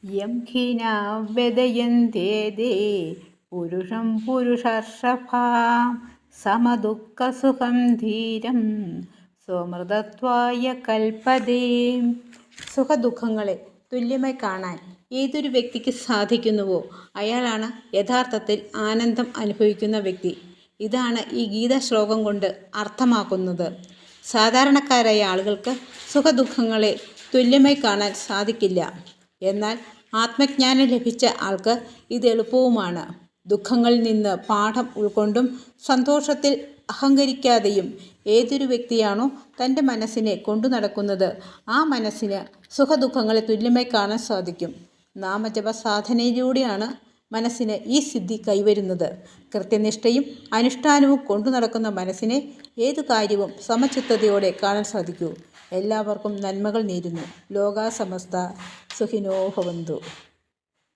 യം ഖീനാ വ്യദയന്തേതേ പുരുഷം പുരുഷർഷഭാ സമദുഃഖസുഖം ധീരം സ്വമൃതത്വായ കൽപ്പതേ. സുഖദുഃഖങ്ങളെ തുല്യമായി കാണാൻ ഏതൊരു വ്യക്തിക്ക് സാധിക്കുന്നുവോ അയാളാണ് യഥാർത്ഥത്തിൽ ആനന്ദം അനുഭവിക്കുന്ന വ്യക്തി. ഇതാണ് ഈ ഗീതാശ്ലോകം കൊണ്ട് അർത്ഥമാക്കുന്നത്. സാധാരണക്കാരായ ആളുകൾക്ക് സുഖദുഃഖങ്ങളെ തുല്യമായി കാണാൻ സാധിക്കില്ല. എന്നാൽ ആത്മജ്ഞാനം ലഭിച്ച ആൾക്ക് ഇത് എളുപ്പവുമാണ്. ദുഃഖങ്ങളിൽ നിന്ന് പാഠം ഉൾക്കൊണ്ടും സന്തോഷത്തിൽ അഹങ്കരിക്കാതെയും ഏതൊരു വ്യക്തിയാണോ തൻ്റെ മനസ്സിനെ കൊണ്ടു നടക്കുന്നത് ആ മനസ്സിന് സുഖദുഃഖങ്ങളെ തുല്യമായി കാണാൻ സാധിക്കും. നാമജപ സാധനയിലൂടെയാണ് മനസ്സിന് ഈ സിദ്ധി കൈവരുന്നത്. കൃത്യനിഷ്ഠയും അനുഷ്ഠാനവും കൊണ്ടു നടക്കുന്ന മനസ്സിനെ ഏതു കാര്യവും സമചിത്തതയോടെ കാണാൻ സാധിക്കൂ. എല്ലാവർക്കും നന്മകൾ നേരുന്നു. ലോകാ സമസ്ത സുഖിനോ ഭവന്തു.